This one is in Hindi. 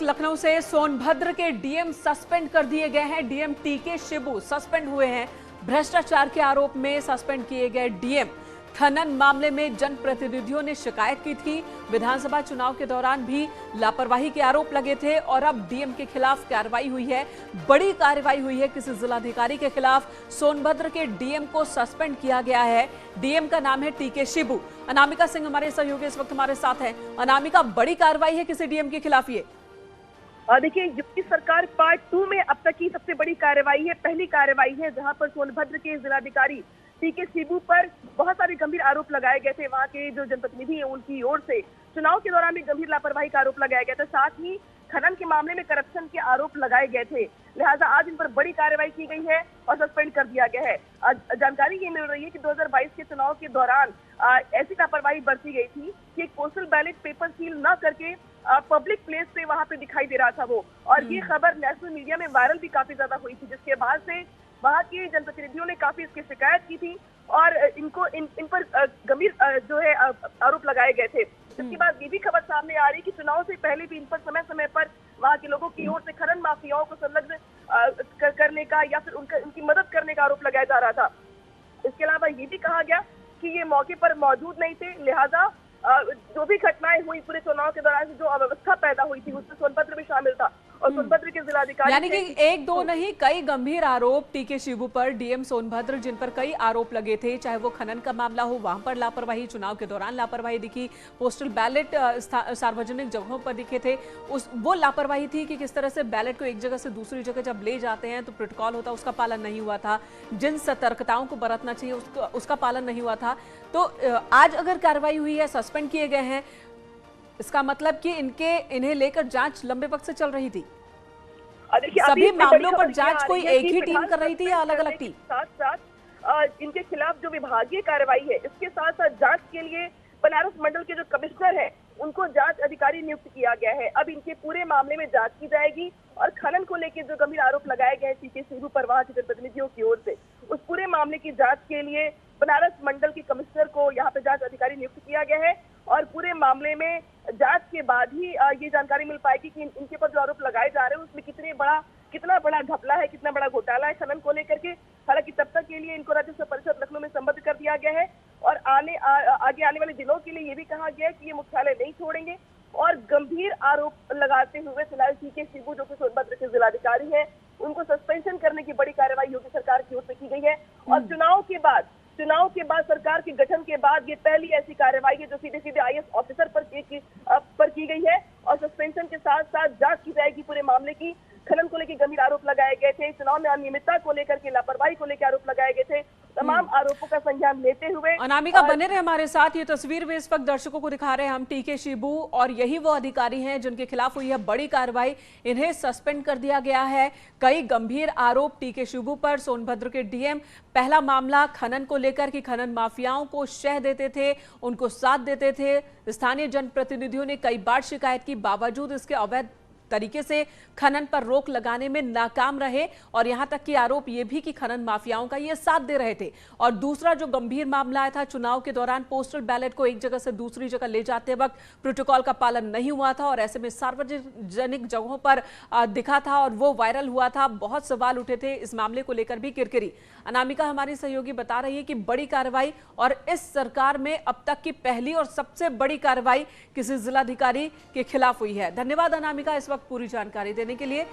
वक्त लखनऊ से सोनभद्र के डीएम सस्पेंड कर दिए गए हैं। डीएम टीके शिबू सस्पेंड हुए हैं। भ्रष्टाचार के आरोप में सस्पेंड किए गए डीएम खनन मामले में जनप्रतिनिधियों ने शिकायत की थी। विधानसभा चुनाव के दौरान भी लापरवाही के आरोप लगे थे और अब डीएम के खिलाफ कार्रवाई हुई है। बड़ी कार्रवाई हुई है। किसी जिलाधिकारी के खिलाफ सोनभद्र के डीएम को सस्पेंड किया गया है। डीएम का नाम है टीके शिबू। अनामिका सिंह हमारे सहयोगी इस वक्त हमारे साथ हैं। अनामिका, बड़ी कार्रवाई है किसी डीएम के खिलाफ ये? देखिए, यूपी सरकार पार्ट 2 में अब तक की सबसे बड़ी कार्रवाई है। पहली कार्रवाई है जहां पर सोनभद्र के जिलाधिकारी टीके शिबू पर बहुत सारे गंभीर आरोप लगाए गए थे। वहां के जो जनप्रतिनिधि हैं उनकी ओर से चुनाव के दौरान भी गंभीर लापरवाही का आरोप लगाया गया था। साथ ही खनन के मामले में करप्शन के आरोप लगाए गए थे। लिहाजा आज इन पर बड़ी कार्रवाई की गई है और सस्पेंड कर दिया गया है। जानकारी ये मिल रही है कि 2022 के चुनाव के दौरान ऐसी लापरवाही बरती गई थी कि एक पोस्टल बैलेट पेपर सील न करके पब्लिक प्लेस पे वहां पे दिखाई दे रहा था वो, और ये खबर नेशनल मीडिया में वायरल भी काफी ज्यादा हुई थी, जिसके बाद से वहां के जनप्रतिनिधियों ने काफी इसकी शिकायत की थी और इन पर गंभीर जो है आरोप लगाए गए थे। इसके बाद ये भी खबर सामने आ रही कि चुनाव से पहले भी इन पर समय समय पर वहां के लोगों की ओर से खनन माफियाओं को संलग्न करने का या फिर उनकी मदद करने का आरोप लगाया जा रहा था। इसके अलावा ये भी कहा गया कि ये मौके पर मौजूद नहीं थे। लिहाजा जो भी घटनाएं हुई पूरे चुनाव के दौरान जो अव्यवस्था पैदा हुई थी उसमें सोनभद्र भी शामिल था और सोनभद्र के जिलाधिकारी यानी कि एक दो नहीं कई गंभीर आरोप टीके शिबू पर डीएम सोनभद्र, जिन पर कई आरोप लगे थे, चाहे वो खनन का मामला हो, वहां पर लापरवाही, चुनाव के दौरान लापरवाही दिखी, पोस्टल बैलेट सार्वजनिक जगहों पर दिखे थे, वो लापरवाही थी कि किस तरह से बैलेट को एक जगह से दूसरी जगह जब ले जाते हैं तो प्रोटोकॉल होता है उसका पालन नहीं हुआ था, जिन सतर्कताओं को बरतना चाहिए उसका पालन नहीं हुआ था। तो आज अगर कार्रवाई हुई है, सस्पेंड किए गए हैं, इसका मतलब कि इन्हें लेकर जांच लंबे वक्त से चल रही थी। सभी मामलों पर जांच कोई एक ही टीम कर रही थी या अलग अलग टीम? साथ साथ इनके खिलाफ जो विभागीय कार्रवाई है इसके साथ साथ जांच के लिए बनारस मंडल के जो कमिश्नर है उनको जांच अधिकारी नियुक्त किया गया है। अब इनके पूरे मामले में जांच की जाएगी और खनन को लेकर जो गंभीर आरोप लगाए गए हैं टीके शिबू पर वहां के जनप्रतिनिधियों की ओर से, उस पूरे मामले की जांच के लिए बनारस मंडल के कमिश्नर को यहाँ पे जांच अधिकारी नियुक्त किया गया है और पूरे मामले में जांच के बाद ही ये जानकारी मिल पाएगी कि इनके पर जो आरोप लगाए जा रहे हैं उसमें कितना बड़ा घपला है, कितना बड़ा घोटाला है खनन को लेकर के। हालांकि तब तक के लिए इनको राजस्व परिषद लखनऊ में संबद्ध कर दिया गया है और आगे आने वाले दिनों के लिए ये भी कहा गया है कि ये मुख्यालय नहीं छोड़ेंगे और गंभीर आरोप लगाते हुए फिलहाल टीके शिबू जो कि सोनभद्र के जिलाधिकारी है उनको सस्पेंशन करने की बड़ी कार्रवाई योगी सरकार की ओर से की गई है। और चुनाव के बाद सरकार के गठन के बाद ये पहली ऐसी कार्रवाई है जो सीधे आईएएस ऑफिसर पर की गई है और सस्पेंशन के साथ साथ जांच की जाएगी पूरे मामले की। खनन को लेकर गंभीर आरोप लगाए गए थे, चुनाव में अनियमितता को लेकर के, लापरवाही को लेकर आरोप लगाए गए थे। तमाम आरोपों का संज्ञान लेते हुए अनामिका बने रहे हमारे साथ। ये तस्वीर वे इस वक्त दर्शकों को दिखा रहे हैं हम, टीके शिबू, और यही वो अधिकारी हैं जिनके खिलाफ हुई है बड़ी कार्रवाई। इन्हें सस्पेंड कर दिया गया है। कई गंभीर आरोप टीके शिबू पर, सोनभद्र के डीएम। पहला मामला खनन को लेकर कि खनन माफियाओं को शह देते थे, उनको साथ देते थे। स्थानीय जनप्रतिनिधियों ने कई बार शिकायत की, बावजूद इसके अवैध तरीके से खनन पर रोक लगाने में नाकाम रहे और यहां तक कि आरोप ये भी कि खनन माफियाओं का ये साथ दे रहे थे। और दूसरा जो गंभीर मामला आया था, चुनाव के दौरान पोस्टल बैलेट को एक जगह से दूसरी जगह ले जाते वक्त प्रोटोकॉल का पालन नहीं हुआ था और ऐसे में सार्वजनिक जगहों पर दिखा था और वो वायरल हुआ था। बहुत सवाल उठे थे इस मामले को लेकर भी किरकिरी। अनामिका हमारी सहयोगी बता रही है कि बड़ी कार्रवाई और इस सरकार में अब तक की पहली और सबसे बड़ी कार्रवाई किसी जिलाधिकारी के खिलाफ हुई है। धन्यवाद अनामिका इस वक्त पूरी जानकारी देने के लिए।